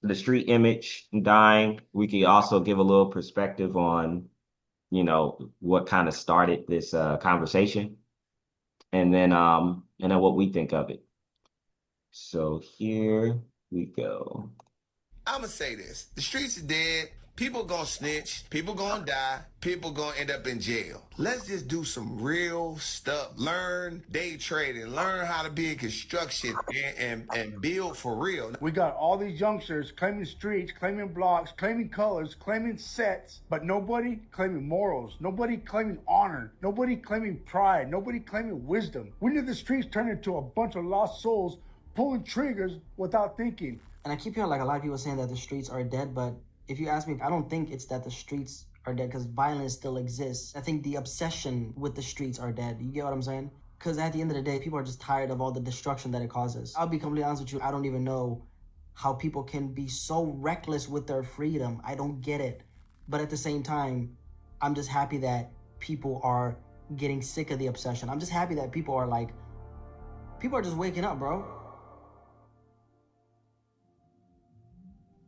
the street image dying. We could also give a little perspective on, what kind of started this conversation, and then what we think of it. So here we go. I'ma say this. The streets are dead. People gonna snitch. People gonna die. People gonna end up in jail. Let's just do some real stuff. Learn day trading. Learn how to be in construction and build for real. We got all these youngsters claiming streets, claiming blocks, claiming colors, claiming sets, but nobody claiming morals, nobody claiming honor, nobody claiming pride, nobody claiming wisdom. We need the streets turn into a bunch of lost souls pulling triggers without thinking. And I keep hearing like a lot of people saying that the streets are dead, but if you ask me, I don't think it's that the streets are dead because violence still exists. I think the obsession with the streets are dead. You get what I'm saying? Because at the end of the day, people are just tired of all the destruction that it causes. I'll be completely honest with you, I don't even know how people can be so reckless with their freedom. I don't get it. But at the same time, I'm just happy that people are getting sick of the obsession. I'm just happy that people are just waking up, bro.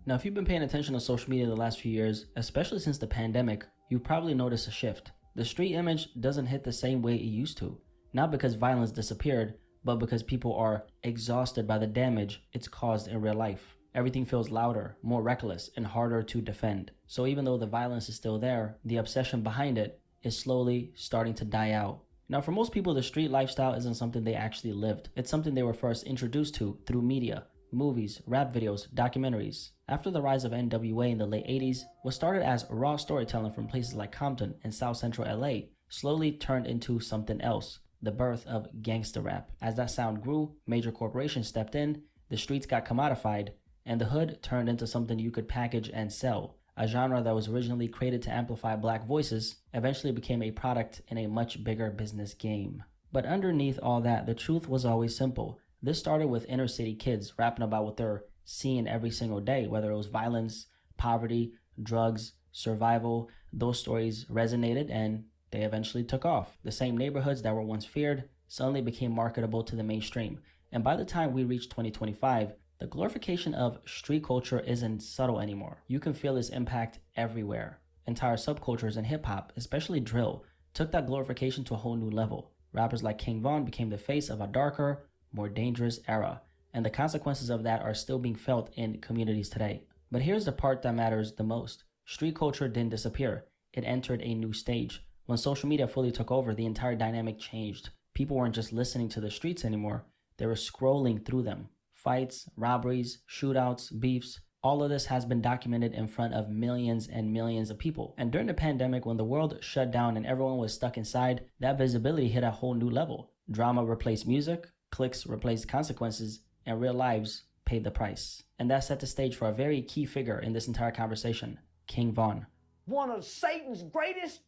Now, if you've been paying attention to social media the last few years, especially since the pandemic, you've probably noticed a shift. The street image doesn't hit the same way it used to. Not because violence disappeared, but because people are exhausted by the damage it's caused in real life. Everything feels louder, more reckless, and harder to defend. So even though the violence is still there, the obsession behind it is slowly starting to die out. Now, for most people, the street lifestyle isn't something they actually lived. It's something they were first introduced to through media, movies, rap videos, documentaries. After the rise of NWA in the late 80s, what started as raw storytelling from places like Compton and South Central LA slowly turned into something else, the birth of gangsta rap. As that sound grew, major corporations stepped in, the streets got commodified, and the hood turned into something you could package and sell. A genre that was originally created to amplify black voices eventually became a product in a much bigger business game. But underneath all that, the truth was always simple. This started with inner city kids rapping about what they're seeing every single day, whether it was violence, poverty, drugs, survival. Those stories resonated and they eventually took off. The same neighborhoods that were once feared suddenly became marketable to the mainstream. And by the time we reach 2025, the glorification of street culture isn't subtle anymore. You can feel its impact everywhere. Entire subcultures in hip-hop, especially drill, took that glorification to a whole new level. Rappers like King Von became the face of a darker, more dangerous era, and the consequences of that are still being felt in communities today. But here's the part that matters the most. Street culture didn't disappear. It entered a new stage. When social media fully took over, the entire dynamic changed. People weren't just listening to the streets anymore. They were scrolling through them. Fights, robberies, shootouts, beefs, all of this has been documented in front of millions and millions of people. And during the pandemic, when the world shut down and everyone was stuck inside, that visibility hit a whole new level. Drama replaced music, clicks replaced consequences, and real lives paid the price. And that set the stage for a very key figure in this entire conversation, King Von. One of Satan's greatest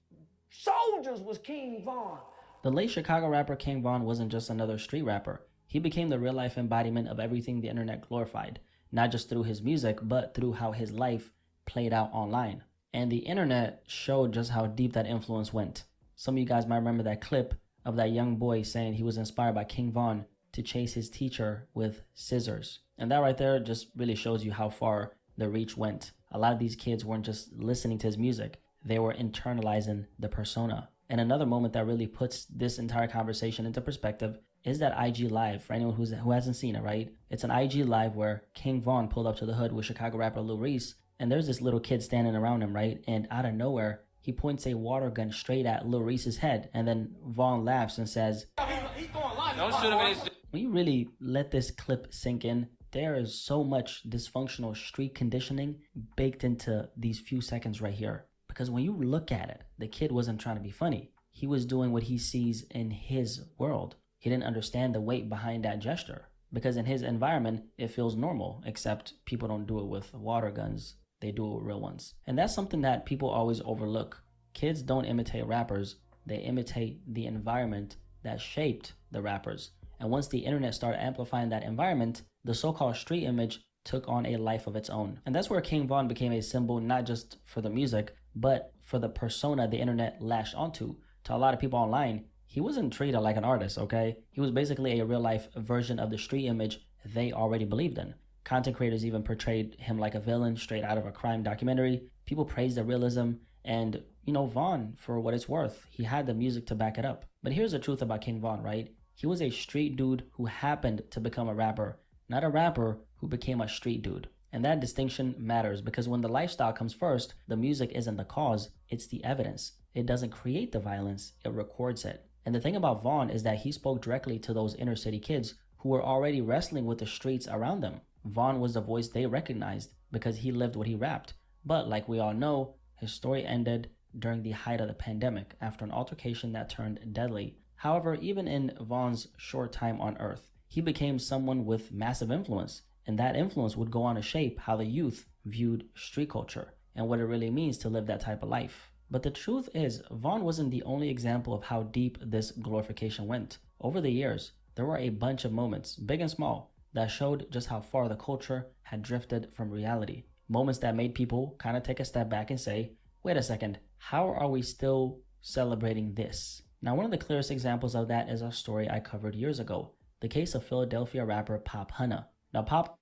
soldiers was King Von. The late Chicago rapper King Von wasn't just another street rapper. He became the real-life embodiment of everything the internet glorified, not just through his music, but through how his life played out online. And the internet showed just how deep that influence went. Some of you guys might remember that clip of that young boy saying he was inspired by King Von to chase his teacher with scissors. And that right there just really shows you how far the reach went. A lot of these kids weren't just listening to his music, they were internalizing the persona. And another moment that really puts this entire conversation into perspective is that IG Live, for anyone who hasn't seen it, right? It's an IG Live where King Von pulled up to the hood with Chicago rapper Lil Reese, and there's this little kid standing around him, right? And out of nowhere, he points a water gun straight at Lil Reese's head, and then Von laughs and says, "Don't shoot him in his..." When you really let this clip sink in, there is so much dysfunctional street conditioning baked into these few seconds right here. Because when you look at it, the kid wasn't trying to be funny. He was doing what he sees in his world. He didn't understand the weight behind that gesture. Because in his environment, it feels normal, except people don't do it with water guns. They do it with real ones. And that's something that people always overlook. Kids don't imitate rappers. They imitate the environment that shaped the rappers. And once the internet started amplifying that environment, the so-called street image took on a life of its own. And that's where King Von became a symbol not just for the music, but for the persona the internet latched onto. To a lot of people online, he wasn't treated like an artist, okay? He was basically a real-life version of the street image they already believed in. Content creators even portrayed him like a villain straight out of a crime documentary. People praised the realism, and Von, for what it's worth, he had the music to back it up. But here's the truth about King Von, right? He was a street dude who happened to become a rapper, not a rapper who became a street dude. And that distinction matters because when the lifestyle comes first, the music isn't the cause, it's the evidence. It doesn't create the violence, it records it. And the thing about Vaughn is that he spoke directly to those inner city kids who were already wrestling with the streets around them. Vaughn was the voice they recognized because he lived what he rapped. But like we all know, his story ended during the height of the pandemic after an altercation that turned deadly. However, even in Vaughn's short time on Earth, he became someone with massive influence, and that influence would go on to shape how the youth viewed street culture and what it really means to live that type of life. But the truth is, Vaughn wasn't the only example of how deep this glorification went. Over the years, there were a bunch of moments, big and small, that showed just how far the culture had drifted from reality. Moments that made people kind of take a step back and say, wait a second, how are we still celebrating this? Now, one of the clearest examples of that is a story I covered years ago, the case of Philadelphia rapper Pop Hunna. Now, Pop.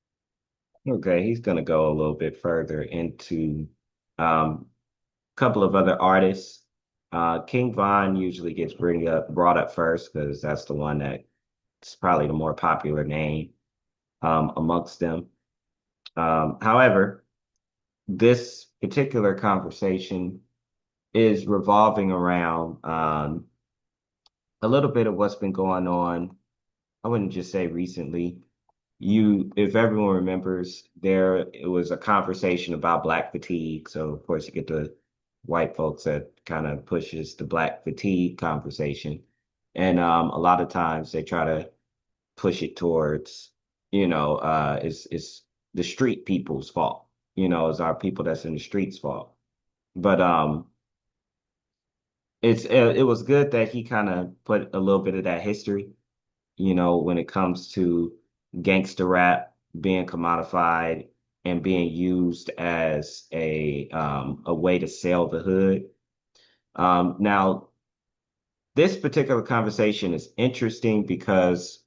Okay, he's gonna go a little bit further into a couple of other artists. King Von usually gets brought up first because that's the one that's probably the more popular name amongst them. However, this particular conversation is revolving around a little bit of what's been going on. I wouldn't just say recently. If everyone remembers, it was a conversation about black fatigue. So of course you get the white folks that kind of pushes the black fatigue conversation, and a lot of times they try to push it towards, it's the street people's fault. It's our people that's in the streets' fault. But it was good that he kind of put a little bit of that history, when it comes to gangster rap being commodified and being used as a way to sell the hood. Now, this particular conversation is interesting because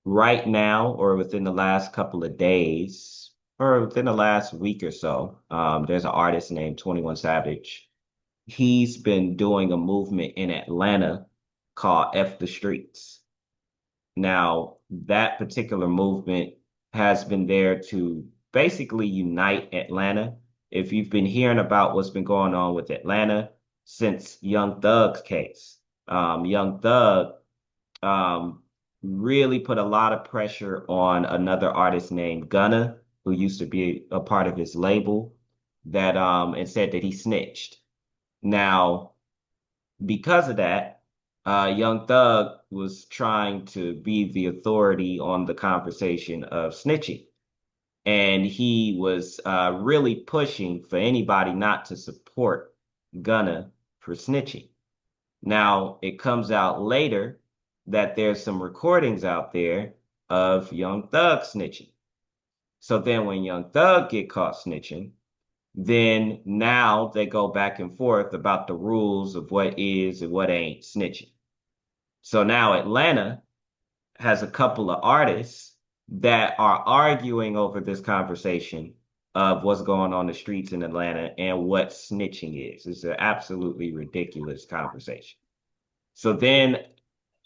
right now, or within the last couple of days, or within the last week or so, there's an artist named 21 Savage. He's been doing a movement in Atlanta called F the Streets. Now, that particular movement has been there to basically unite Atlanta. If you've been hearing about what's been going on with Atlanta since Young Thug's case, Young Thug really put a lot of pressure on another artist named Gunna, who used to be a part of his label, that and said that he snitched. Now, because of that, Young Thug was trying to be the authority on the conversation of snitching. And he was really pushing for anybody not to support Gunna for snitching. Now, it comes out later that there's some recordings out there of Young Thug snitching. So then when Young Thug get caught snitching, then now they go back and forth about the rules of what is and what ain't snitching. So now Atlanta has a couple of artists that are arguing over this conversation of what's going on the streets in Atlanta and what snitching is. It's an absolutely ridiculous conversation. So then,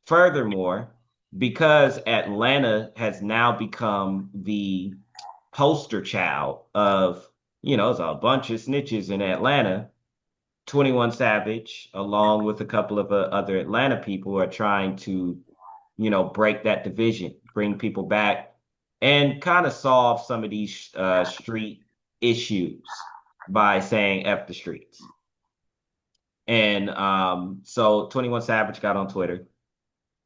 furthermore, because Atlanta has now become the poster child of, there's a bunch of snitches in Atlanta, 21 Savage, along with a couple of other Atlanta people, are trying to, break that division, bring people back, and kind of solve some of these street issues by saying F the streets. And so 21 Savage got on Twitter.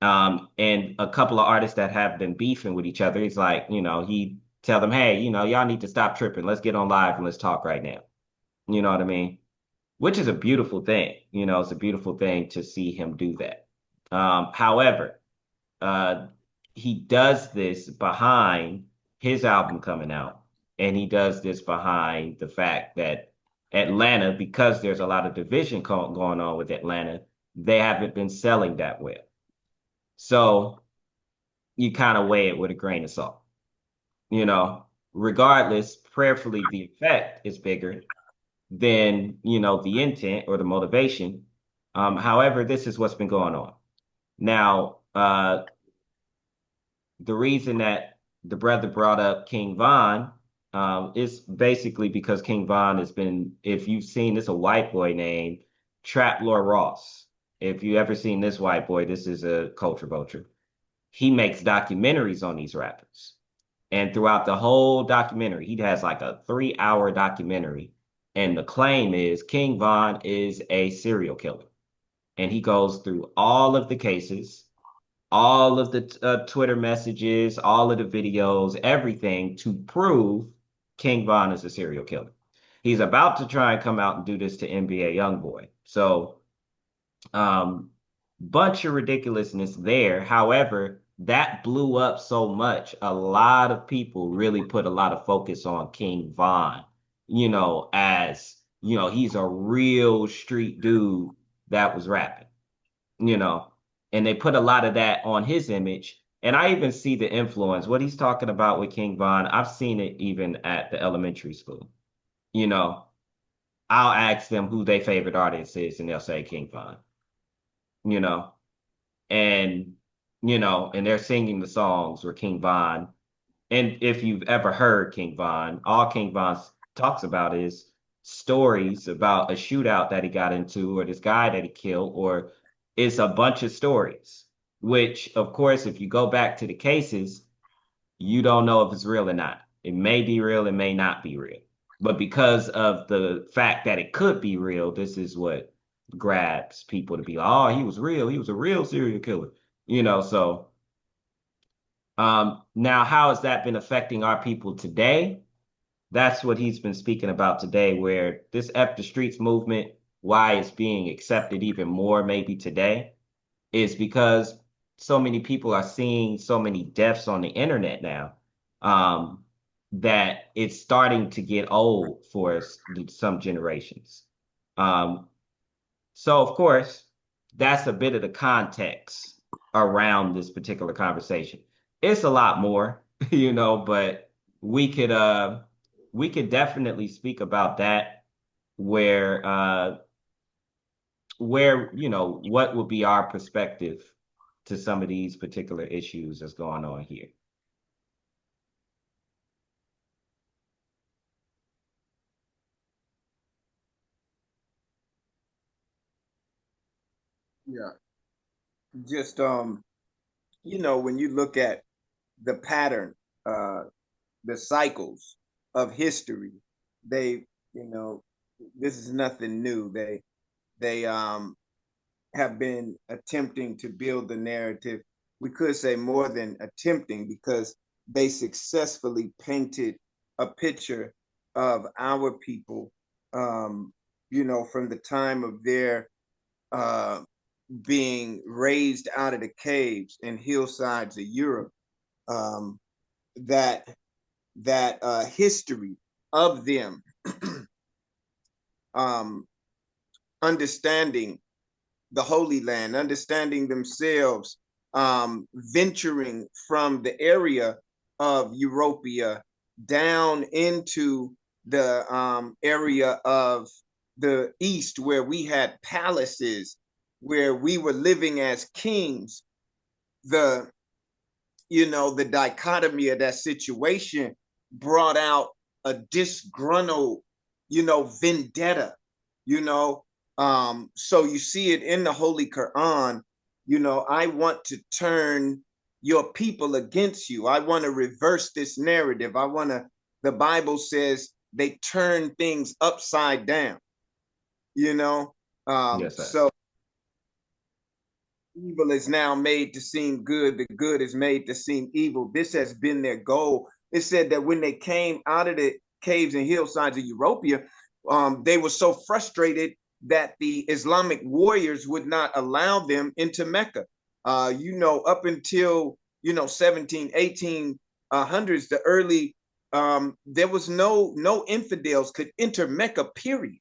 And a couple of artists that have been beefing with each other, he's like, he tell them, hey, y'all need to stop tripping. Let's get on live and let's talk right now. You know what I mean? Which is a beautiful thing. It's a beautiful thing to see him do that. However, he does this behind his album coming out. And he does this behind the fact that Atlanta, because there's a lot of division going on with Atlanta, they haven't been selling that well. So you kind of weigh it with a grain of salt. Regardless, prayerfully, the effect is bigger than, the intent or the motivation. However, this is what's been going on. Now, the reason that the brother brought up King Von is basically because King Von has been, if you've seen this, a white boy named Trap Lord Ross. If you ever seen this white boy, this is a culture vulture. He makes documentaries on these rappers. And throughout the whole documentary, he has like a 3 hour documentary. And the claim is King Von is a serial killer. And he goes through all of the cases, all of the Twitter messages, all of the videos, everything to prove King Von is a serial killer. He's about to try and come out and do this to NBA YoungBoy. So, um, bunch of ridiculousness there. However, that blew up so much. A lot of people really put a lot of focus on King Von, as, he's a real street dude that was rapping, you know, and they put a lot of that on his image. And I even see the influence, what he's talking about with King Von. I've seen it even at the elementary school. You know, I'll ask them who their favorite artist is, and they'll say King Von, you know, and, and they're singing the songs where King Von. And if you've ever heard King Von, all King Von talks about is stories about a shootout that he got into or this guy that he killed, or it's a bunch of stories, which, of course, if you go back to the cases, you don't know if it's real or not. It may be real, it may not be real. But because of the fact that it could be real, this is what grabs people to be like, oh, he was real. He was a real serial killer. So now how has that been affecting our people today? That's what he's been speaking about today, where this F the Streets movement, why it's being accepted even more maybe today, is because so many people are seeing so many deaths on the internet now, that it's starting to get old for some generations. Um, so, of course, that's a bit of the context around this particular conversation. It's a lot more, but we could uh we could definitely speak about that where what would be our perspective to some of these particular issues that's going on here. Yeah. Just when you look at the pattern, uh, the cycles of history, they, this is nothing new. They have been attempting to build the narrative. We could say more than attempting, because they successfully painted a picture of our people, from the time of their uh, being raised out of the caves and hillsides of Europe, um, that history of them, um, understanding the Holy Land, understanding themselves, venturing from the area of Europea down into the area of the East, where we had palaces, where we were living as kings. The dichotomy of that situation brought out a disgruntled, vendetta, so you see it in the Holy Quran. I want to turn your people against you. I want to reverse this narrative. The Bible says they turn things upside down, Yes, sir. so evil is now made to seem good. The good is made to seem evil. This has been their goal. It said that when they came out of the caves and hillsides of Europea, they were so frustrated that the Islamic warriors would not allow them into Mecca. Up until 17, 1800s, the early, there was no infidels could enter Mecca, period.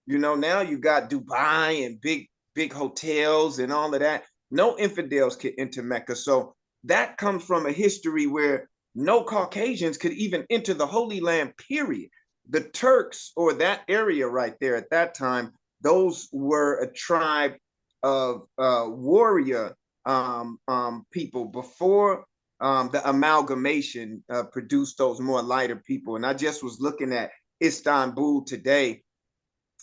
Now you got Dubai and big hotels and all of that. No infidels can enter Mecca. So that comes from a history where no Caucasians could even enter the Holy Land, period. The Turks, or that area right there at that time, those were a tribe of warrior people before the amalgamation produced those more lighter people. And I just was looking at Istanbul today.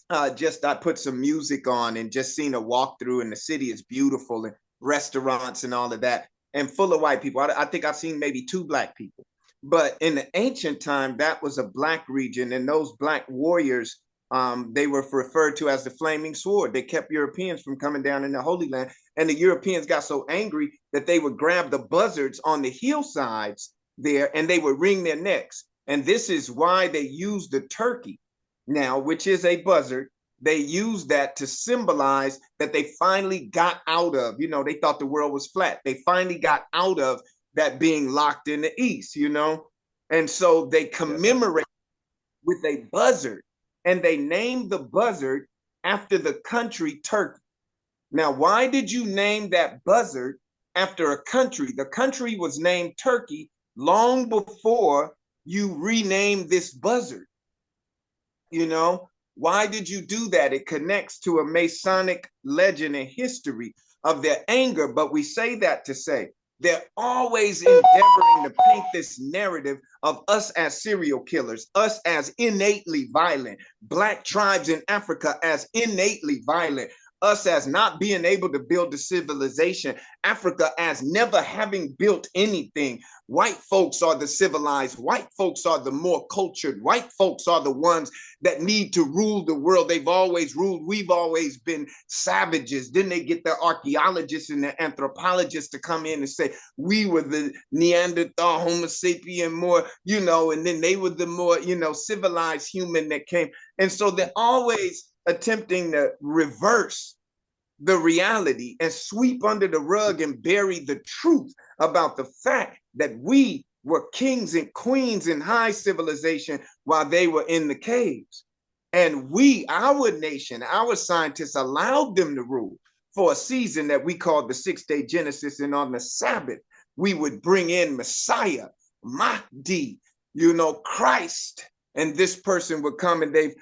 I put some music on and just seen a walkthrough, and the city is beautiful, and restaurants and all of that, and full of white people. I think I've seen maybe 2 black people. But in the ancient time, that was a black region, and those black warriors, they were referred to as the Flaming Sword. They kept Europeans from coming down in the Holy Land, and the Europeans got so angry that they would grab the buzzards on the hillsides there, and they would wring their necks. And this is why they used the turkey now, which is a buzzard. They use that to symbolize that they finally got out of, they thought the world was flat. They finally got out of that being locked in the East, And so they commemorate with a buzzard, and they named the buzzard after the country Turkey. Now, why did you name that buzzard after a country? The country was named Turkey long before you renamed this buzzard. Why did you do that? It connects to a Masonic legend and history of their anger. But we say that to say they're always endeavoring to paint this narrative of us as serial killers, us as innately violent, black tribes in Africa as innately violent, us as not being able to build a civilization, Africa as never having built anything. White folks are the civilized, white folks are the more cultured, white folks are the ones that need to rule the world. They've always ruled. We've always been savages. Then they get their archaeologists and their anthropologists to come in and say, we were the Neanderthal, Homo sapien more, and then they were the more, civilized human that came. And so they're always attempting to reverse the reality and sweep under the rug and bury the truth about the fact that we were kings and queens in high civilization while they were in the caves. And we, our nation, our scientists allowed them to rule for a season that we called the 6-day Genesis. And on the Sabbath, we would bring in Messiah, Mahdi, Christ. And this person would come, and it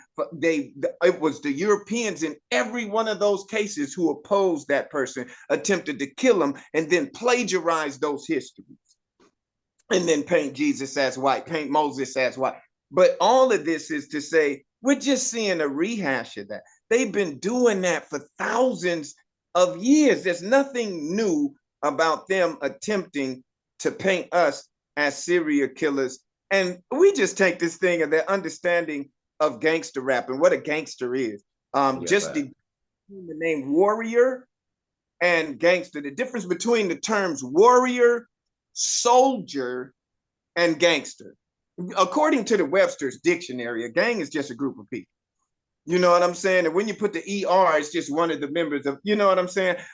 was the Europeans in every one of those cases who opposed that person, attempted to kill him, and then plagiarize those histories. And then paint Jesus as white, paint Moses as white. But all of this is to say, we're just seeing a rehash of that. They've been doing that for thousands of years. There's nothing new about them attempting to paint us as serial killers. And we just take this thing of their understanding of gangster rap and what a gangster is. The name warrior and gangster, the difference between the terms warrior, soldier, and gangster. According to the Webster's dictionary, a gang is just a group of people. You know what I'm saying? And when you put the ER, it's just one of the members of,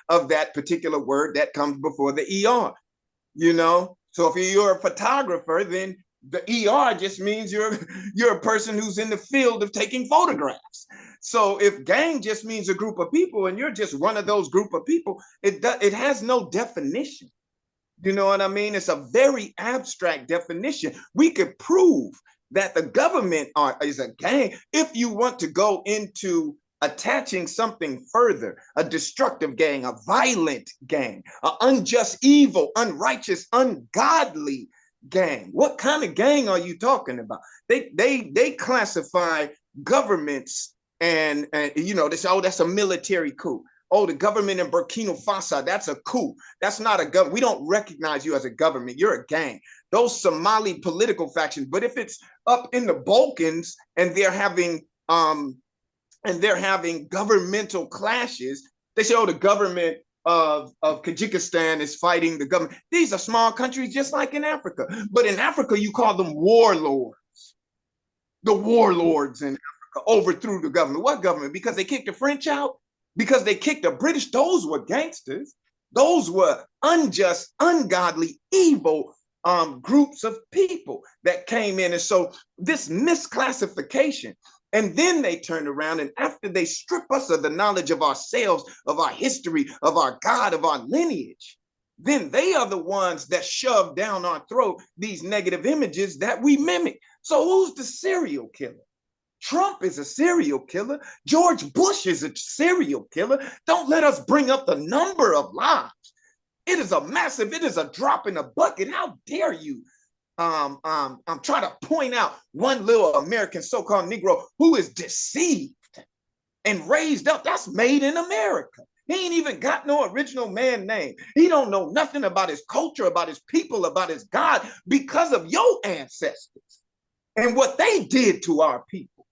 of that particular word that comes before the ER, So if you're a photographer, then the ER just means you're a person who's in the field of taking photographs. So if gang just means a group of people and you're just one of those group of people, it has no definition. You know what I mean? It's a very abstract definition. We could prove that the government is a gang if you want to go into attaching something further, a destructive gang, a violent gang, an unjust, evil, unrighteous, ungodly gang. What kind of gang are you talking about? They classify governments and they say, oh, that's a military coup. Oh, the government in Burkina Faso, that's a coup. That's not a government. We don't recognize you as a government. You're a gang. Those Somali political factions. But if it's up in the Balkans and they're having governmental clashes, they say, oh, the government of Kyrgyzstan is fighting the government. These are small countries just like in Africa. But in Africa, you call them warlords. The warlords in Africa overthrew the government. What government? Because they kicked the French out? Because they kicked the British? Those were gangsters. Those were unjust, ungodly, evil groups of people that came in. And so this misclassification, and then they turn around, and after they strip us of the knowledge of ourselves, of our history, of our God, of our lineage, then they are the ones that shove down our throat these negative images that we mimic. So who's the serial killer? Trump is a serial killer. George Bush is a serial killer. Don't let us bring up the number of lives. It is a drop in a bucket. How dare you? I'm trying to point out one little American so-called Negro who is deceived and raised up. That's made in America. He ain't even got no original man name. He don't know nothing about his culture, about his people, about his God because of your ancestors and what they did to our people.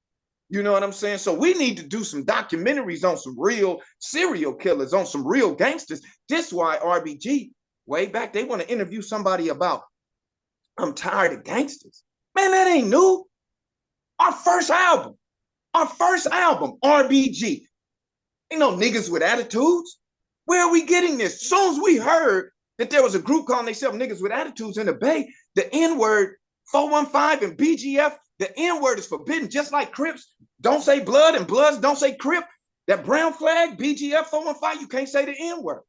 You know what I'm saying? So we need to do some documentaries on some real serial killers, on some real gangsters. This is why RBG, way back, they want to interview somebody about, I'm tired of gangsters. Man, that ain't new. Our first album, RBG. Ain't no niggas with attitudes. Where are we getting this? As soon as we heard that there was a group calling themselves niggas with attitudes in the Bay, the N-word, 415 and BGF, the N-word is forbidden, just like Crips. Don't say blood and Bloods don't say Crip. That brown flag, BGF 415, you can't say the N-word.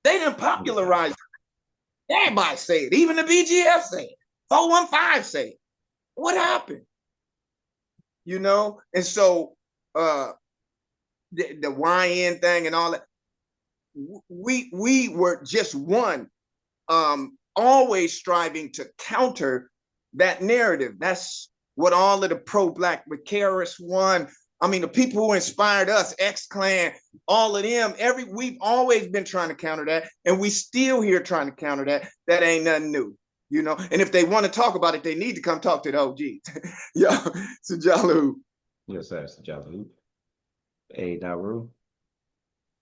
They didn't popularize it. Everybody say it. Even the BGF say it. 415 say it. What happened? You know? And so the YN thing and all that, we were just one, always striving to counter that narrative. That's what all of the pro-Black, but KRS-One, I mean, the people who inspired us, X-Clan, all of them, we've always been trying to counter that, and we still here trying to counter that. That ain't nothing new, you know? And if they want to talk about it, they need to come talk to the OGs. Yo, Sajalu. Yes, sir, Sajalu. Hey, Naru.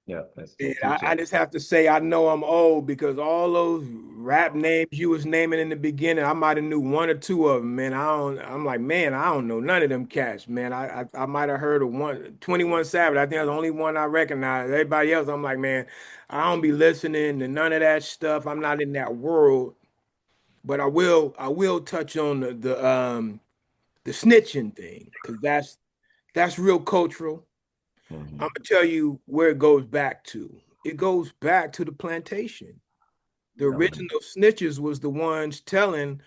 Yeah, that's I just have to say I know I'm old because all those rap names you was naming in the beginning, I might have knew one or two of them, man. I'm like, man, I don't know none of them cats, man. I might have heard of 21 Savage. I think that's the only one I recognize. Everybody else, I'm like, man, I don't be listening to none of that stuff. I'm not in that world. But I will touch on the snitching thing because that's real cultural. Mm-hmm. I'm gonna tell you where it goes back to. It goes back to the plantation. The original snitches was the ones telling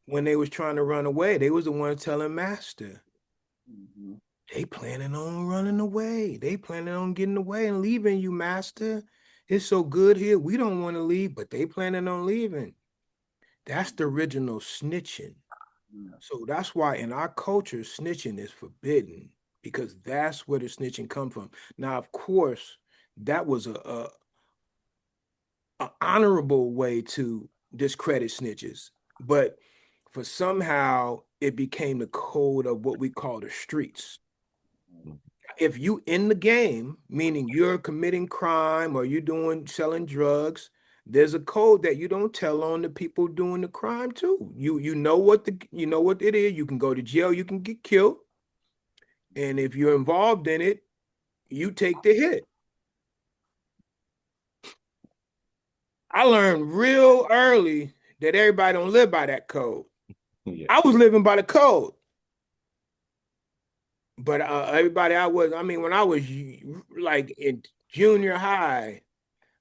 when they was trying to run away. They was the ones telling master. Mm-hmm. They planning on running away. They planning on getting away and leaving you, master. It's so good here. We don't want to leave, but they planning on leaving. That's the original snitching. So that's why in our culture, snitching is forbidden because that's where the snitching come from. Now, of course, that was a honorable way to discredit snitches, but for somehow it became the code of what we call the streets. If you in the game, meaning you're committing crime or you're selling drugs, there's a code that you don't tell on the people doing the crime too. You know what it is. You can go to jail, you can get killed. And if you're involved in it, you take the hit. I learned real early that everybody don't live by that code. Yeah. I was living by the code. But everybody when I was like in junior high,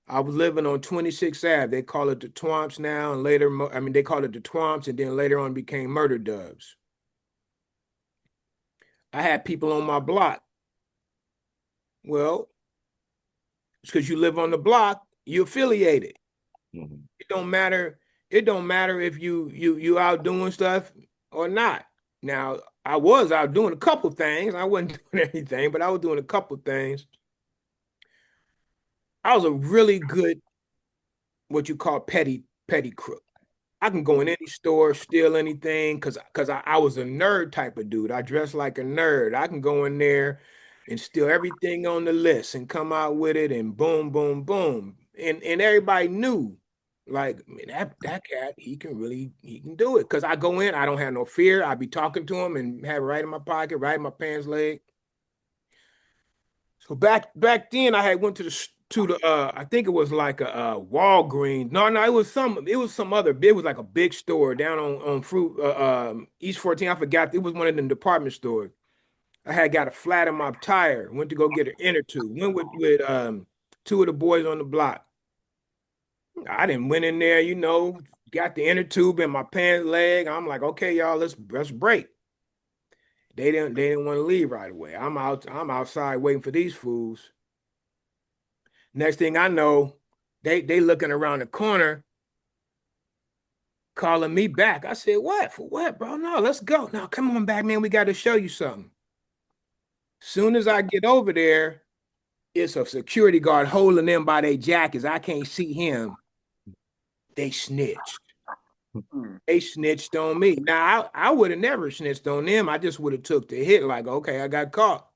I was living on 26th Ave. They call it the Twomps now, and later, they call it the Twomps, and then later on became Murder Dubs. I had people on my block. Well, it's because you live on the block, you affiliated. Mm-hmm. It don't matter. It don't matter if you out doing stuff or not. Now, I was out doing a couple things. I wasn't doing anything, but I was doing a couple things. I was a really good, what you call petty crook. I can go in any store, steal anything, because I was a nerd type of dude. I dressed like a nerd. I can go in there and steal everything on the list and come out with it and boom, boom, boom. And everybody knew, like, man, that cat, he can do it. Because I go in, I don't have no fear. I be talking to him and have it right in my pocket, right in my pants leg. So back then I had went to the I think it was like a Walgreens. No, it was some other. It was like a big store down on Fruit East 14. I forgot. It was one of them department stores. I had got a flat in my tire. Went to go get an inner tube. Went with two of the boys on the block. I didn't went in there, got the inner tube in my pants leg. I'm like, okay, y'all, let's break. They didn't want to leave right away. I'm outside waiting for these fools. Next thing I know, they looking around the corner, calling me back. I said, what? For what, bro? No, let's go. No, come on back, man. We got to show you something. Soon as I get over there, it's a security guard holding them by their jackets. I can't see him. They snitched. They snitched on me. Now I would have never snitched on them. I just would have took the hit, like, okay, I got caught.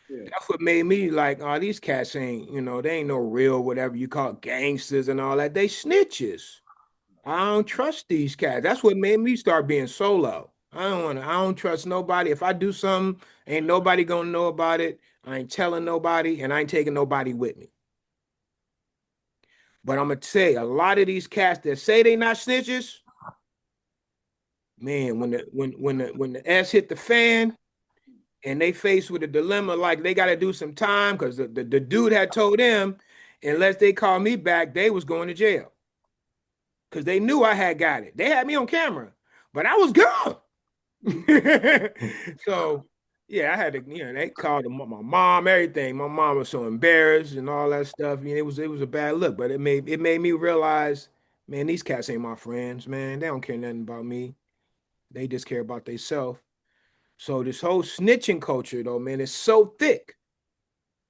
Yeah. That's what made me like, oh, these cats ain't, they ain't no real whatever you call it, gangsters and all that. They snitches. I don't trust these cats. That's what made me start being solo. I don't trust nobody. If I do something, ain't nobody gonna know about it. I ain't telling nobody, and I ain't taking nobody with me. But I'm gonna say a lot of these cats that say they not snitches, man, when the S hit the fan and they faced with a dilemma, like they gotta do some time because the dude had told them unless they call me back, they was going to jail. Because they knew I had got it. They had me on camera, but I was gone. So yeah, I had to, they called my mom, everything. My mom was so embarrassed and all that stuff. It was a bad look, but it made me realize, man, these cats ain't my friends, man. They don't care nothing about me. They just care about themselves. So this whole snitching culture, though, man, is so thick.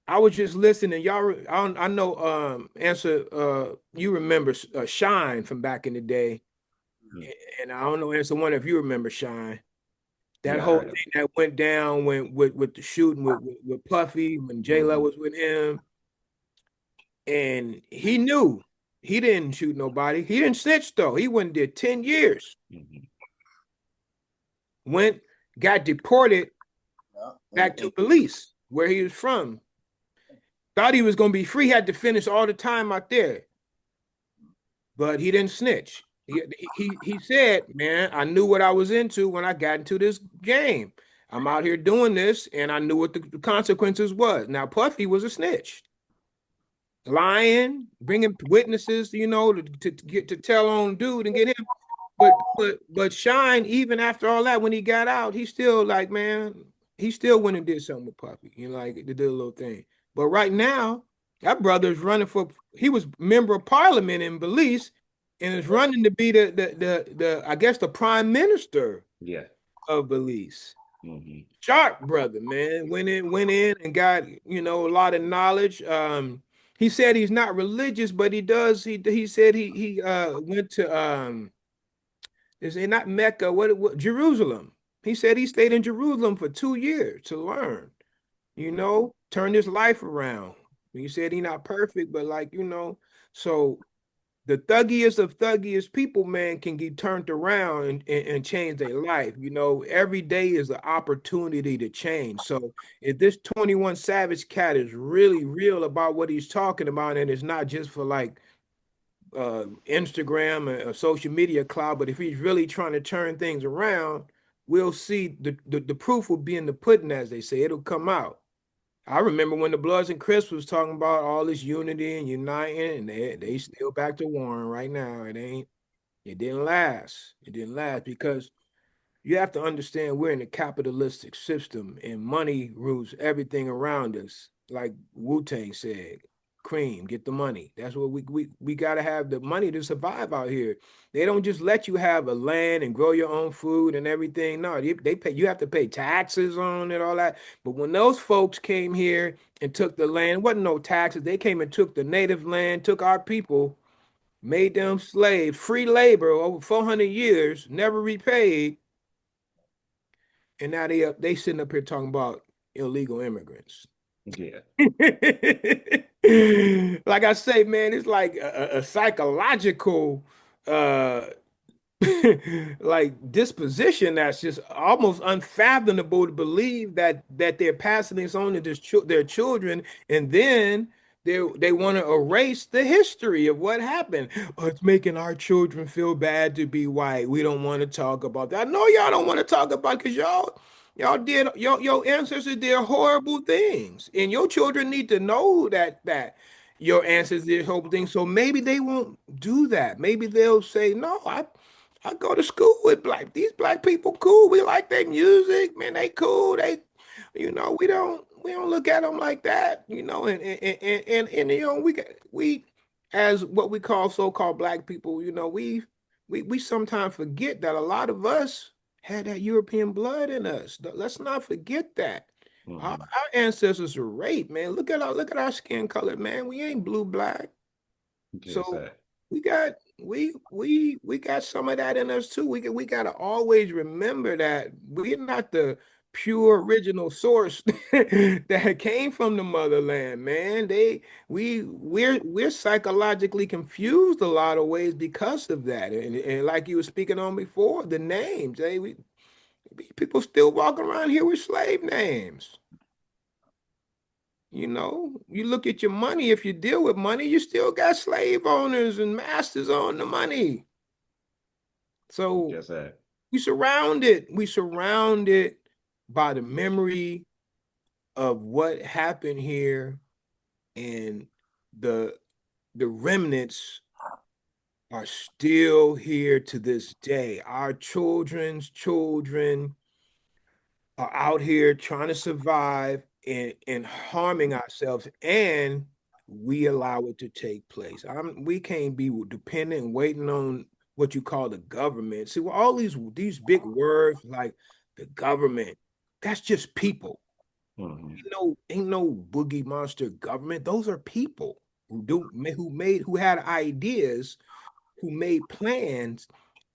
I was just listening. Y'all, I know, Answer, you remember Shine from back in the day. And I don't know, Answer, one if you remember Shine. That whole thing that went down when with the shooting with Puffy, when J-Lo was with him. And he knew he didn't shoot nobody. He didn't snitch, though. He went and did 10 years. Got deported back to Belize, where he was from. Thought he was going to be free, had to finish all the time out there. But he didn't snitch. He said, man, I knew what I was into when I got into this game. I'm out here doing this, and I knew what the consequences was. Now, Puffy was a snitch. Lying, bringing witnesses, to tell on dude and get him. But Shine, even after all that, when he got out, he still like, man, he still went and did something with Puffy. Like they did a little thing. But right now, that brother is running he was member of parliament in Belize and is running to be the I guess the prime minister of Belize. Sharp brother, man. Went in and got, a lot of knowledge. He said he's not religious, but he does. He said he went to is it not Mecca? What Jerusalem? He said he stayed in Jerusalem for 2 years to learn, turn his life around. He said he's not perfect, but so the thuggiest of thuggiest people, man, can get turned around and change their life. Every day is an opportunity to change. So if this 21 Savage cat is really real about what he's talking about, and it's not just for Instagram or social media cloud, but if he's really trying to turn things around, we'll see the proof will be in the pudding, as they say. It'll come out. I remember when the Bloods and Crips was talking about all this unity and uniting, and they still back to warring right now. It didn't last. It didn't last because you have to understand we're in a capitalistic system and money rules everything around us. Like Wu-Tang said, cream, get the money. That's what we got to have the money to survive out here. They don't just let you have a land and grow your own food and everything. No, they pay. You have to pay taxes on it, all that. But when those folks came here and took the land, wasn't no taxes. They came and took the native land, took our people, made them slaves, free labor over 400 years, never repaid. And now they sitting up here talking about illegal immigrants. Yeah. Like I say, man, it's like a psychological like disposition that's just almost unfathomable to believe that they're passing this on to their children, and then they want to erase the history of what happened. Oh, it's making our children feel bad to be white. We don't want to talk about that. No, y'all don't want to talk about because y'all did your ancestors did horrible things, and your children need to know that your ancestors' whole thing. So maybe they won't do that. Maybe they'll say, no, I go to school with these black people cool. We like their music, man. They cool. We don't look at them like that, and we as what we call so-called black people, we sometimes forget that a lot of us had that European blood in us. Let's not forget that. Our ancestors were raped, man. Look at our skin color, man. We ain't blue black. Yes, So sir. we got some of that in us too. We gotta always remember that we're not the pure original source that came from the motherland, man. We're psychologically confused a lot of ways because of that. And like you were speaking on before, the names, people still walking around here with slave names. You look at your money, if you deal with money, you still got slave owners and masters on the money. So Yes, sir. we surrounded by the memory of what happened here, and the the remnants are still here to this day. Our children's children are out here trying to survive and harming ourselves, and we allow it to take place. We can't be dependent and waiting on what you call the government. See, well, all these big words like the government, that's just people. Ain't no boogie monster government. Those are people who had ideas, who made plans,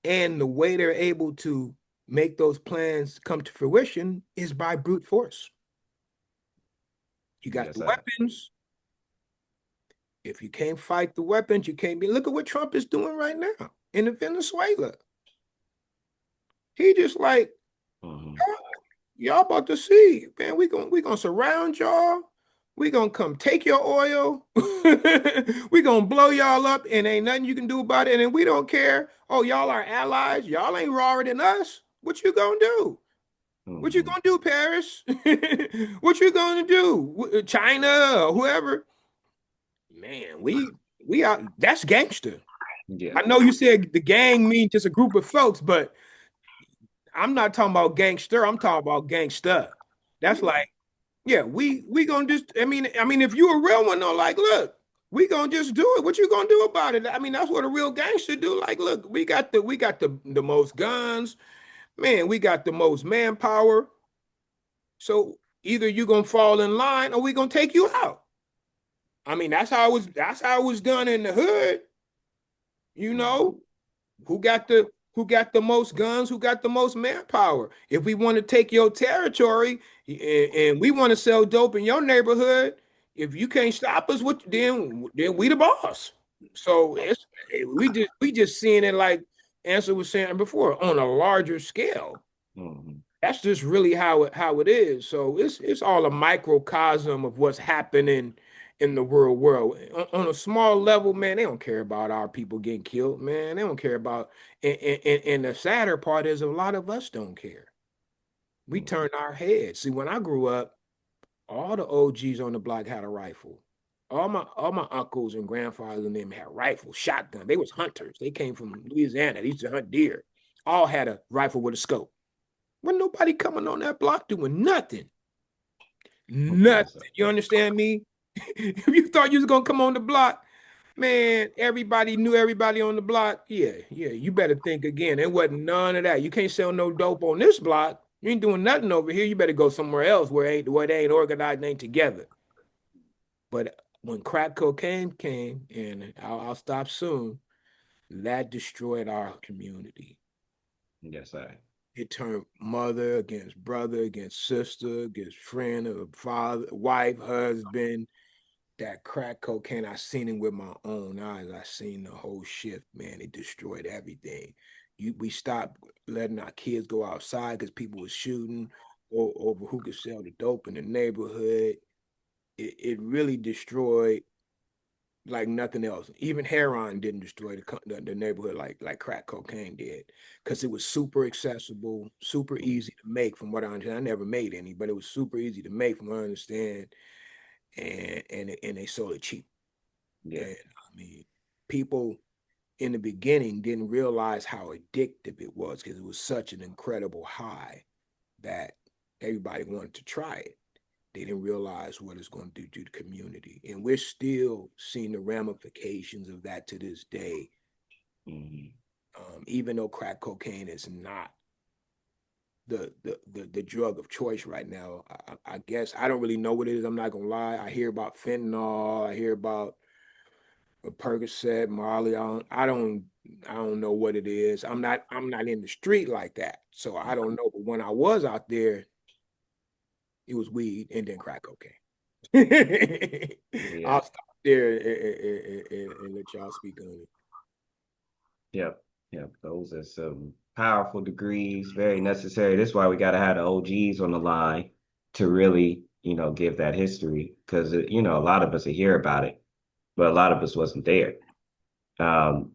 and the way they're able to make those plans come to fruition is by brute force. You got Yes, the sir. weapons. If you can't fight the weapons, you can't be. Look at what Trump is doing right now in Venezuela. He just like, y'all about to see, man. We gonna surround y'all. We gonna come take your oil. We gonna blow y'all up, and ain't nothing you can do about it. And we don't care. Oh, y'all are allies. Y'all ain't rawer than us. What you gonna do? What you gonna do, Paris? What you gonna do, China or whoever? Man, we are. That's gangster. Yeah. I know you said the gang means just a group of folks, but I'm not talking about gangster. I'm talking about gangsta. That's like, yeah, we gonna just. I mean, if you a real one, though, like, look, we gonna just do it. What you gonna do about it? I mean, that's what a real gangster do. Like, look, we got the most guns, man. We got the most manpower. So either you gonna fall in line or we gonna take you out. I mean, that's how it was done in the hood. You know, who got the most guns, who got the most manpower. If we want to take your territory and we want to sell dope in your neighborhood, if you can't stop us, then we the boss. So we just seeing it like Ansel was saying before on a larger scale. That's just really how it is. So it's all a microcosm of what's happening in the real world. On a small level, man, they don't care about our people getting killed, man. They don't care about, and the sadder part is a lot of us don't care. We turn our heads. See, when I grew up, all the OGs on the block had a rifle. All my uncles and grandfathers and them had rifles, shotgun. They was hunters. They came from Louisiana. They used to hunt deer. All had a rifle with a scope. When nobody coming on that block doing nothing. Nothing. You understand me? If you thought you was gonna come on the block, man, everybody knew everybody on the block. Yeah, you better think again. There wasn't none of that. You can't sell no dope on this block. You ain't doing nothing over here. You better go somewhere else where they ain't organized and ain't together. But when crack cocaine came, and I'll stop soon, that destroyed our community. Yes, sir. It turned mother against brother, against sister, against friend, or father, wife, husband. That crack cocaine, I seen it with my own eyes. I seen the whole shift, man. It destroyed everything. We stopped letting our kids go outside because people were shooting over who could sell the dope in the neighborhood. It really destroyed like nothing else. Even heroin didn't destroy the neighborhood like crack cocaine did, because it was super accessible, super easy to make. From what I understand, I never made any, but it was super easy to make, from what I understand, and they sold it cheap. Yeah. And I mean, people in the beginning didn't realize how addictive it was because it was such an incredible high that everybody wanted to try it. They didn't realize what it's going to do to the community. And we're still seeing the ramifications of that to this day. Mm-hmm. Even though crack cocaine is not the drug of choice right now. I guess I don't really know what it is. I'm not gonna lie. I hear about fentanyl. I hear about a Percocet, Molly. I don't know what it is. I'm not in the street like that, so I don't know. But when I was out there, it was weed and then crack cocaine. Yeah. I'll stop there and let y'all speak on it. Yep. Yep. Those are some powerful degrees, very necessary. That's why we got to have the OGs on the line to really, give that history. Because, a lot of us will hear about it, but a lot of us wasn't there. Um,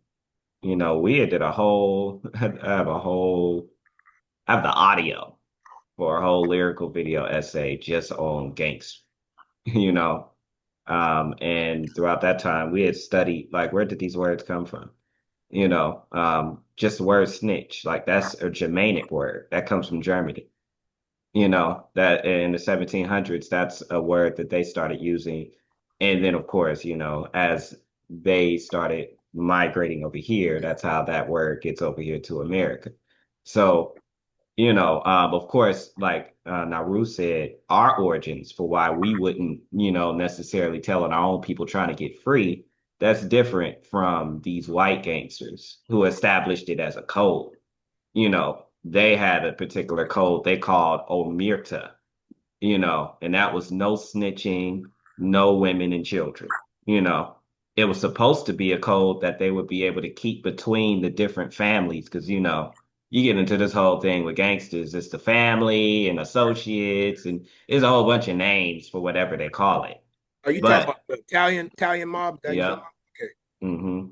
we had did a whole, I have the audio for a whole lyrical video essay just on gangs, you know. And throughout that time, we had studied, like, where did these words come from? Just the word snitch, like that's a Germanic word that comes from Germany. That in the 1700s, that's a word that they started using. And then, of course, as they started migrating over here, that's how that word gets over here to America. So, of course, like Naru said, our origins for why we wouldn't, necessarily tell on our own people trying to get free, that's different from these white gangsters who established it as a code. They had a particular code they called Omerta, and that was no snitching, no women and children. You know, it was supposed to be a code that they would be able to keep between the different families because, you get into this whole thing with gangsters, it's the family and associates, and there's a whole bunch of names for whatever they call it. Are you talking But about the Italian mob that you talking yeah. about? Okay. hmm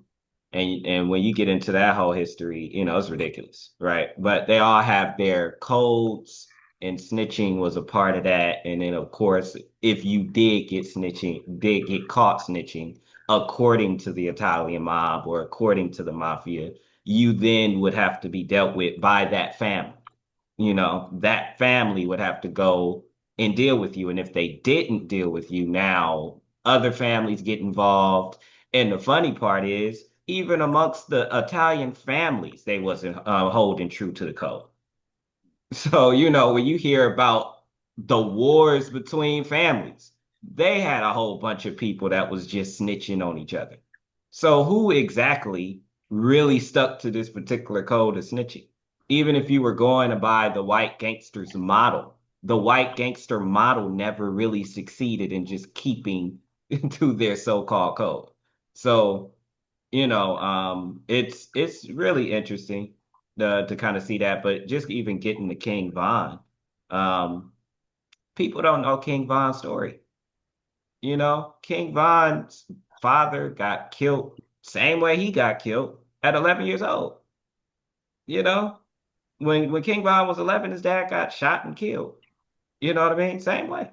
and when you get into that whole history, it's ridiculous, right? But they all have their codes, and snitching was a part of that. And then, of course, if you did get caught snitching, according to the Italian mob or according to the mafia, you then would have to be dealt with by that family. That family would have to go and deal with you. And if they didn't deal with you, now other families get involved. And the funny part is, even amongst the Italian families, they wasn't holding true to the code. So, when you hear about the wars between families, they had a whole bunch of people that was just snitching on each other. So, who exactly really stuck to this particular code of snitching? Even if you were going to buy the white gangster's model, the white gangster model never really succeeded in just keeping to their so-called code. So, it's really interesting to kind of see that. But just even getting to King Von, um, people don't know King Von's story. King Von's father got killed same way he got killed at 11 years old. You know, when King Von was 11, his dad got shot and killed. You know what I mean? Same way.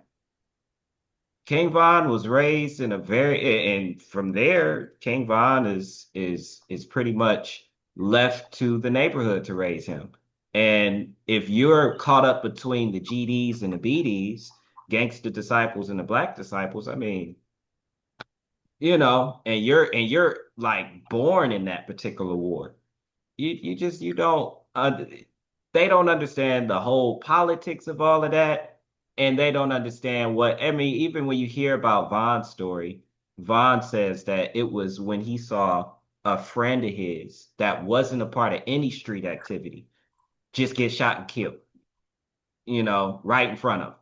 King Von was raised in a and from there, King Von is pretty much left to the neighborhood to raise him. And if you're caught up between the GDs and the BDs, gangster disciples and the black disciples, I mean, and you're like born in that particular war. You don't they don't understand the whole politics of all of that, and they don't understand what I mean. Even when you hear about Von's story, Von says that it was when he saw a friend of his that wasn't a part of any street activity just get shot and killed, right in front of him.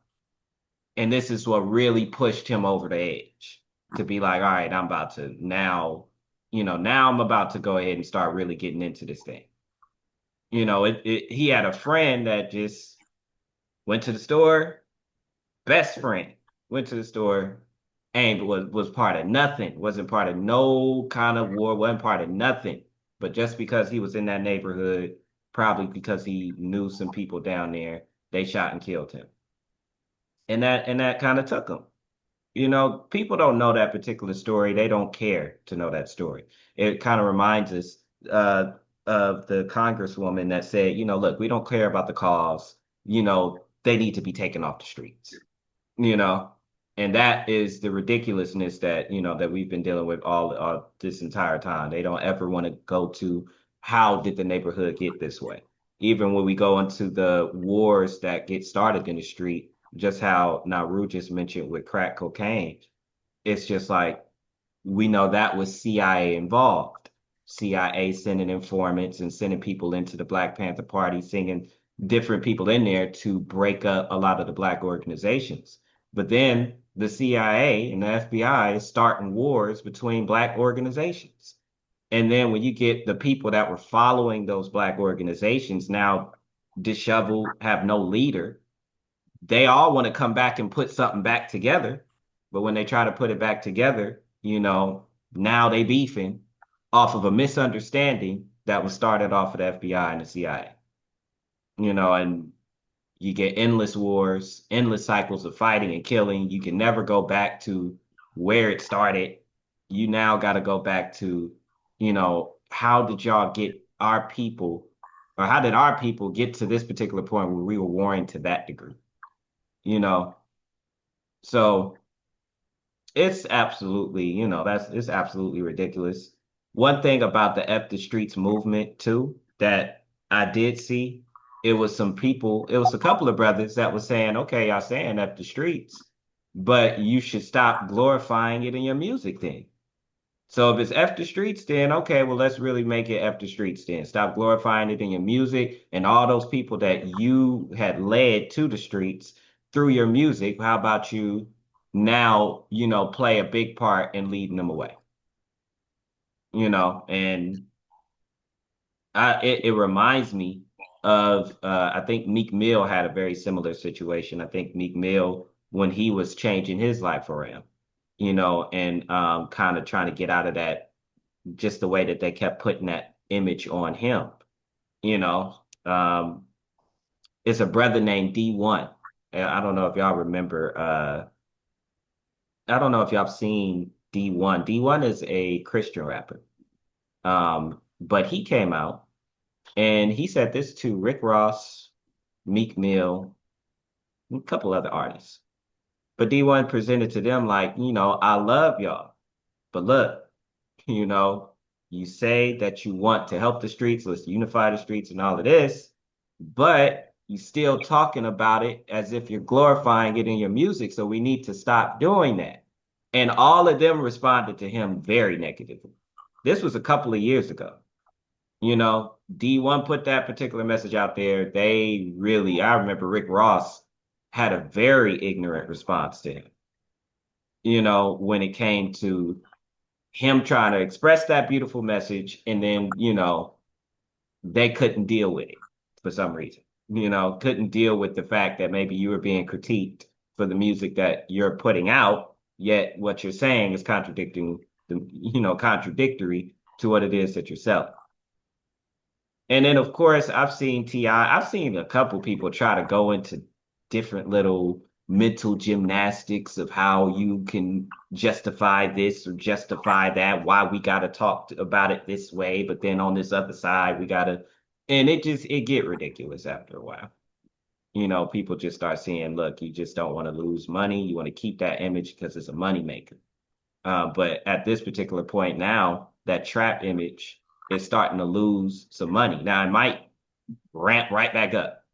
And this is what really pushed him over the edge to be like, all right, I'm about to now I'm about to go ahead and start really getting into this thing. He had a friend that just went to the store, best friend, went to the store and was part of nothing, wasn't part of no kind of war, wasn't part of nothing. But just because he was in that neighborhood, probably because he knew some people down there, they shot and killed him. And that kind of took him. You know, people don't know that particular story. They don't care to know that story. It kind of reminds us uh, of the congresswoman that said, you know, look, we don't care about the cause. You know, they need to be taken off the streets. You know, and that is the ridiculousness that, you know, that we've been dealing with all this entire time. They don't ever want to go to how did the neighborhood get this way? Even when we go into the wars that get started in the street, just how Naru just mentioned with crack cocaine, it's just like we know that was CIA involved. CIA sending informants and sending people into the Black Panther Party, sending different people in there to break up a lot of the Black organizations. But then the CIA and the FBI is starting wars between Black organizations. And then when you get the people that were following those Black organizations now disheveled, have no leader, they all want to come back and put something back together. But when they try to put it back together, you know, now they beefing off of a misunderstanding that was started off of the FBI and the CIA. You know, and you get endless wars, endless cycles of fighting and killing. You can never go back to where it started. You now got to go back to, you know, how did y'all get our people, or how did our people get to this particular point where we were warring to that degree? You know, so it's absolutely, you know, it's absolutely ridiculous. One thing about the F the Streets movement too that I did see, it was some people, it was a couple of brothers that was saying, okay, y'all saying F the Streets, but you should stop glorifying it in your music then. So if it's F the Streets, then okay, well, let's really make it F the Streets then. Stop glorifying it in your music and all those people that you had led to the streets through your music. How about you now, you know, play a big part in leading them away? You know, and it reminds me of I think Meek Mill had a very similar situation. I think Meek Mill, when he was changing his life around, you know, and kind of trying to get out of that just the way that they kept putting that image on him. You know, it's a brother named D1. And I don't know if y'all remember. I don't know if y'all have seen D1. D1 is a Christian rapper. But he came out and he said this to Rick Ross, Meek Mill, and a couple other artists. But D1 presented to them like, you know, I love y'all. But look, you know, you say that you want to help the streets, let's unify the streets and all of this, but you still talking about it as if you're glorifying it in your music. So we need to stop doing that. And all of them responded to him very negatively. This was a couple of years ago. You know, D1 put that particular message out there. They really, I remember Rick Ross had a very ignorant response to him, you know, when it came to him trying to express that beautiful message and then, you know, they couldn't deal with it for some reason. You know, couldn't deal with the fact that maybe you were being critiqued for the music that you're putting out, yet what you're saying is contradicting the, you know, contradictory to what it is that you're selling. And then, of course, I've seen T.I., I've seen a couple people try to go into different little mental gymnastics of how you can justify this or justify that, why we got to talk about it this way, but then on this other side, we got to, and it get ridiculous after a while. You know, people just start saying, look, you just don't want to lose money. You want to keep that image because it's a money maker. But at this particular point now, that trap image is starting to lose some money. Now it might ramp right back up.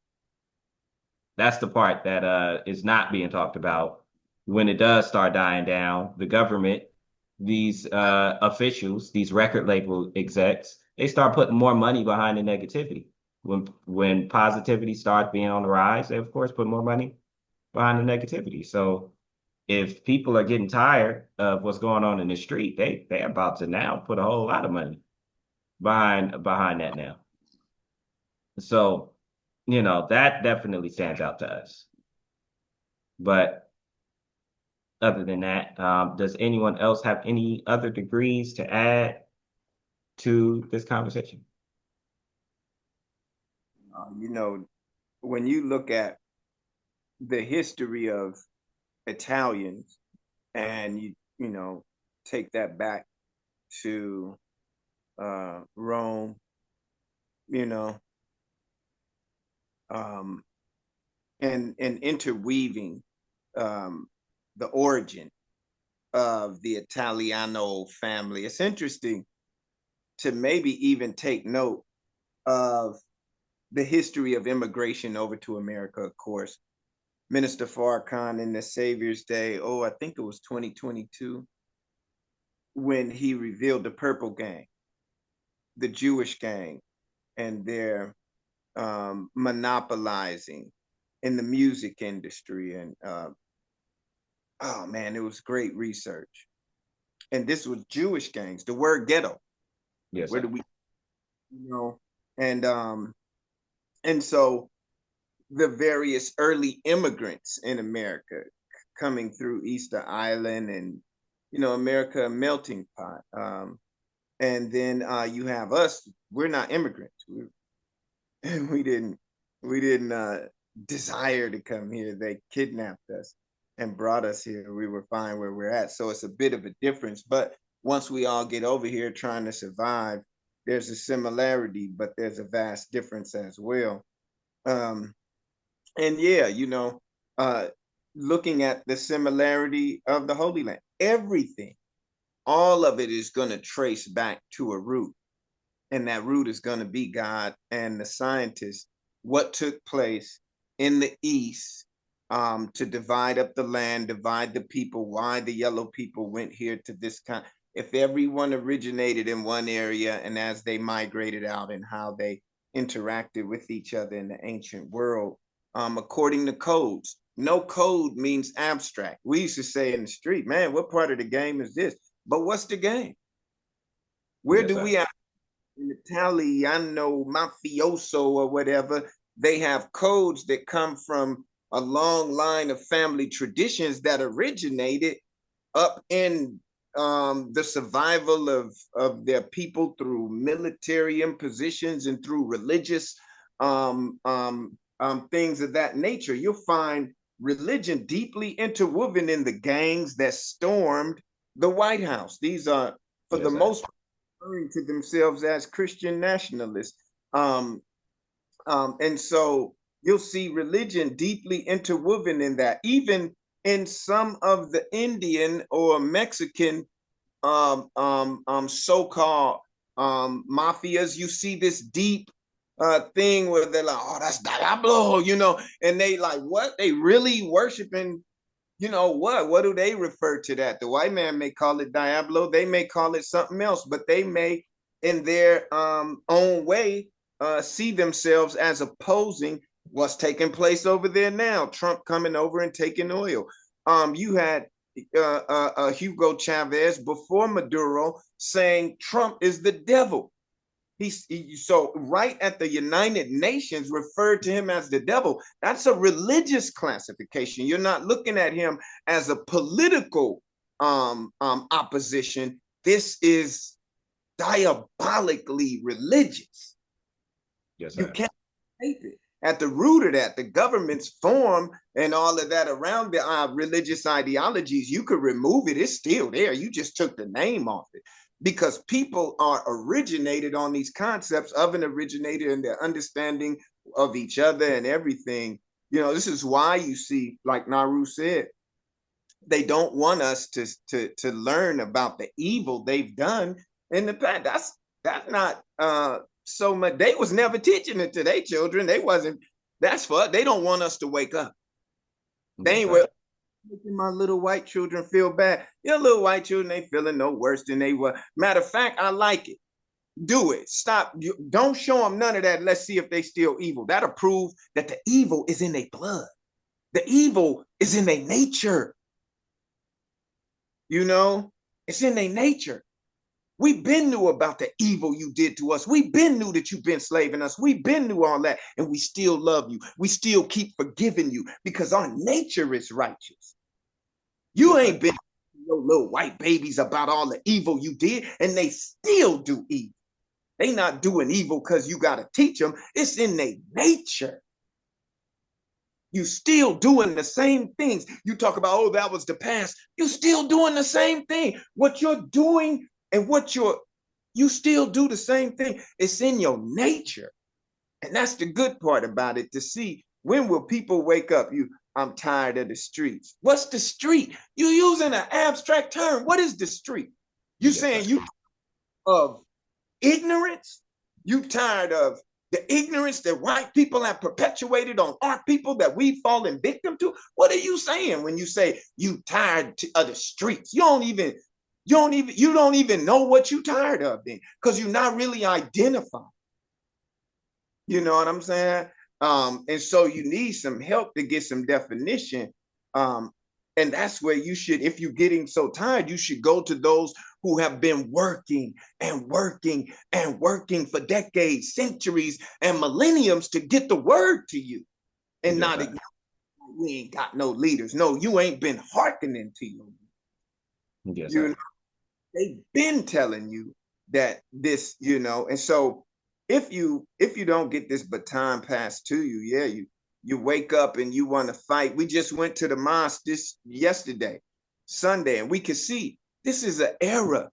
That's the part that is not being talked about. When it does start dying down, the government, these officials, these record label execs, they start putting more money behind the negativity. When positivity starts being on the rise, they of course put more money behind the negativity. So if people are getting tired of what's going on in the street, they're about to now put a whole lot of money behind that now. So, you know, that definitely stands out to us. But other than that, does anyone else have any other degrees to add to this conversation? You know, when you look at the history of Italians, and you know, take that back to Rome, you know, um, and interweaving the origin of the Italiano family. It's interesting to maybe even take note of the history of immigration over to America, of course. Minister Farrakhan in the Savior's Day, oh, I think it was 2022, when he revealed the Purple Gang, the Jewish gang, and their monopolizing in the music industry. And oh man, it was great research. And this was Jewish gangs, the word ghetto. Yes, Where sir. do we, you know, and so the various early immigrants in America coming through Easter Island and, you know, America a melting pot. And then you have us, we're not immigrants. We didn't desire to come here. They kidnapped us and brought us here. We were fine where we're at. So it's a bit of a difference. But once we all get over here trying to survive, there's a similarity, but there's a vast difference as well. Um, and yeah, you know, looking at the similarity of the Holy Land, everything, all of it is going to trace back to a root, and that root is going to be God and the scientists. What took place in the East to divide up the land, divide the people, why the yellow people went here to this kind. If everyone originated in one area and as they migrated out and how they interacted with each other in the ancient world, according to codes, no code means abstract. We used to say in the street, man, what part of the game is this? But what's the game? Where Yes, do sir. we have in Italiano, mafioso, or whatever? They have codes that come from a long line of family traditions that originated up in the survival of their people through military impositions and through religious things of that nature. You'll find religion deeply interwoven in the gangs that stormed the White House. These are, for the Yes, sir. most part, referring to themselves as Christian nationalists. And so you'll see religion deeply interwoven in that. Even in some of the Indian or Mexican so-called mafias, you see this deep thing where they're like, oh, that's Diablo, you know, and they like, what? They really worshiping, you know, what do they refer to that? The white man may call it Diablo, they may call it something else, but they may, in their own way, see themselves as opposing what's taking place over there now. Trump coming over and taking oil. You had Hugo Chavez before Maduro saying Trump is the devil. So right at the United Nations referred to him as the devil. That's a religious classification. You're not looking at him as a political opposition. This is diabolically religious. Yes, You sir. can't escape it. At the root of that, the government's form and all of that around the religious ideologies, you could remove it. It's still there. You just took the name off it because people are originated on these concepts of an originator and their understanding of each other and everything. You know, this is why you see, like Naru said, they don't want us to learn about the evil they've done in the past. That's not so much. They was never teaching it to their children. They wasn't. That's for. They don't want us to wake up. They Yes, ain't sir. making my little white children feel bad. Your little white children ain't feeling no worse than they were. Matter of fact, I like it. Do it. Stop. Don't show them none of that. Let's see if they still evil. That'll prove that the evil is in their blood. The evil is in their nature. You know, it's in their nature. We've been knew about the evil you did to us. We've been knew that you've been slaving us. We've been knew all that, and we still love you. We still keep forgiving you because our nature is righteous. You Yes, ain't sir. been no little white babies about all the evil you did, and they still do evil. They not doing evil because you got to teach them. It's in their nature. You still doing the same things. You talk about, oh, that was the past. You still doing the same thing. What you're doing and you still do the same thing. It's in your nature. And that's the good part about it, to see when will people wake up. I'm tired of the streets. What's the street? You using an abstract term. What is the street? You saying you of ignorance? You tired of the ignorance that white people have perpetuated on our people that we've fallen victim to? What are you saying when you say you tired of the streets? You don't even know what you tired of then, because you're not really identified. You know what I'm saying? And so you need some help to get some definition. And that's where you should, if you're getting so tired, you should go to those who have been working and working and working for decades, centuries, and millenniums to get the word to you. And not, we ain't got no leaders. No, you ain't been hearkening to you. You know, they've been telling you that this, and so if you don't get this baton passed to you, yeah, you wake up and you want to fight. We just went to the mosque yesterday, Sunday, and we could see this is an era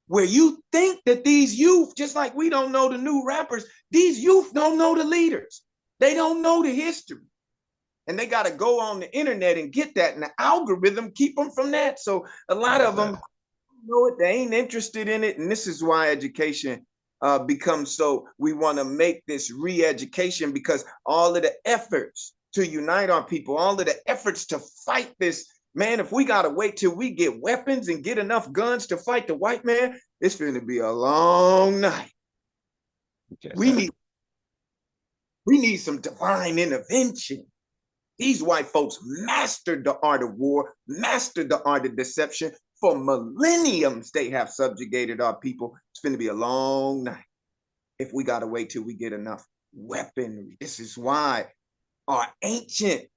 where you think that these youth, just like we don't know the new rappers, these youth don't know the leaders. They don't know the history. And they got to go on the internet and get that, and the algorithm keep them from that. So a lot of them know it, they ain't interested in it. And this is why education becomes so, we want to make this re-education, because all of the efforts to unite our people, all of the efforts to fight this, man, if we got to wait till we get weapons and get enough guns to fight the white man, it's going to be a long night. We need some divine intervention. These white folks mastered the art of war, mastered the art of deception. For millenniums, they have subjugated our people. It's going to be a long night if we got to wait till we get enough weaponry. This is why our ancient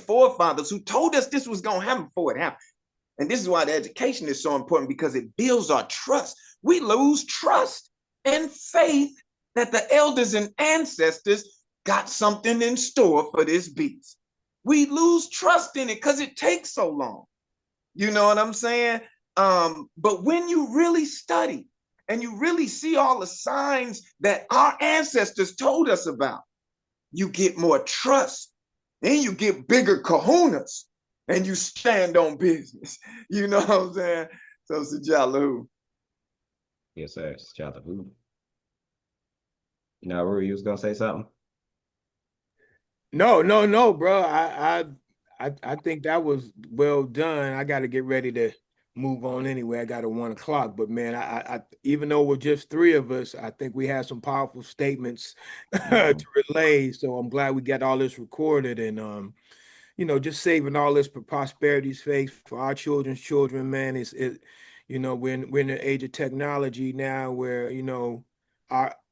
forefathers who told us this was going to happen before it happened. And this is why the education is so important, because it builds our trust. We lose trust and faith that the elders and ancestors got something in store for this beast. We lose trust in it because it takes so long. You know what I'm saying? But when you really study and you really see all the signs that our ancestors told us about, you get more trust, and you get bigger kahunas, and you stand on business. You know what I'm saying? So Sajalahu. Yes, sir. Sajalahu. Naru, you was gonna say something? No, bro. I think that was well done. I got to get ready to move on anyway. I got a 1 o'clock, but man, I even though we're just 3 of us, I think we have some powerful statements to relay. So I'm glad we got all this recorded, and just saving all this for prosperity's sake, for our children's children, man. We're in the age of technology now, where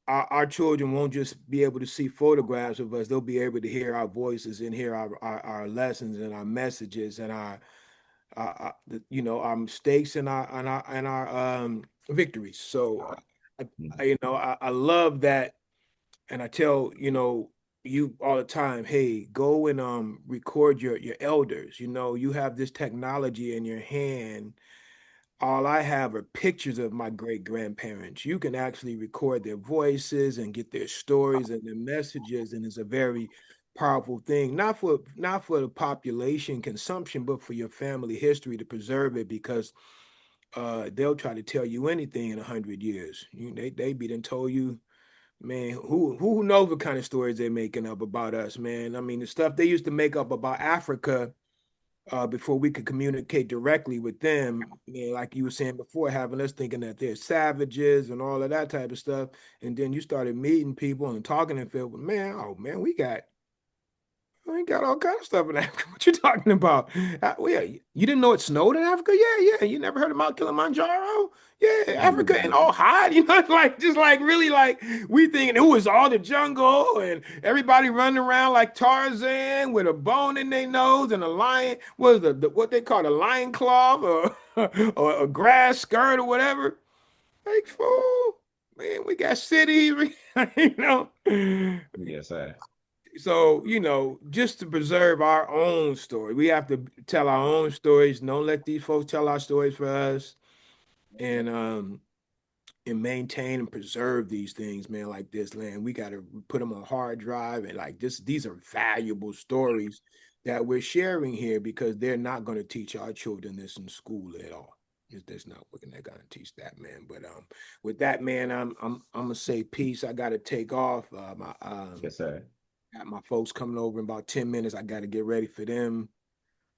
our children won't just be able to see photographs of us; they'll be able to hear our voices and hear our lessons and our messages and our mistakes and our victories. So I love that, and I tell you all the time, hey, go and record your elders. You have this technology in your hand. All I have are pictures of my great grandparents. You can actually record their voices and get their stories and their messages, and it's a very powerful thing. Not for the population consumption, but for your family history, to preserve it, because they'll try to tell you anything in 100 years. They be done told you, man, who knows what kind of stories they're making up about us, man. I mean, the stuff they used to make up about Africa before we could communicate directly with them, like you were saying before, having us thinking that they're savages and all of that type of stuff. And then you started meeting people and talking and feel, man, oh man, we got all kinds of stuff in Africa. What you talking about? You didn't know it snowed in Africa? Yeah. You never heard of Mount Kilimanjaro? Yeah, Africa and all hot. Just like really like we thinking it was all the jungle and everybody running around like Tarzan with a bone in their nose and a lion. What is what they call a lion cloth or or a grass skirt or whatever? Like, fool, man, we got cities, Yes, sir. So, you know, just to preserve our own story, we have to tell our own stories. Don't let these folks tell our stories for us. And and maintain and preserve these things, man, like this land. We got to put them on hard drive and like this. These are valuable stories that we're sharing here because they're not going to teach our children this in school at all. That's not what they're going to teach that, man. But with that, man, I'm gonna say peace. I got to take off. Yes, sir. Got my folks coming over in about 10 minutes. I got to get ready for them.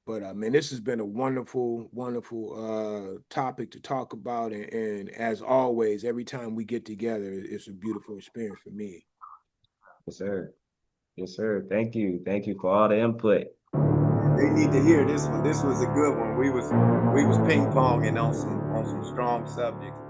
But man, this has been a wonderful, wonderful topic to talk about. And as always, every time we get together, it's a beautiful experience for me. Yes, sir. Yes, sir. Thank you. Thank you for all the input. They need to hear this one. This was a good one. We was ping ponging on some strong subjects.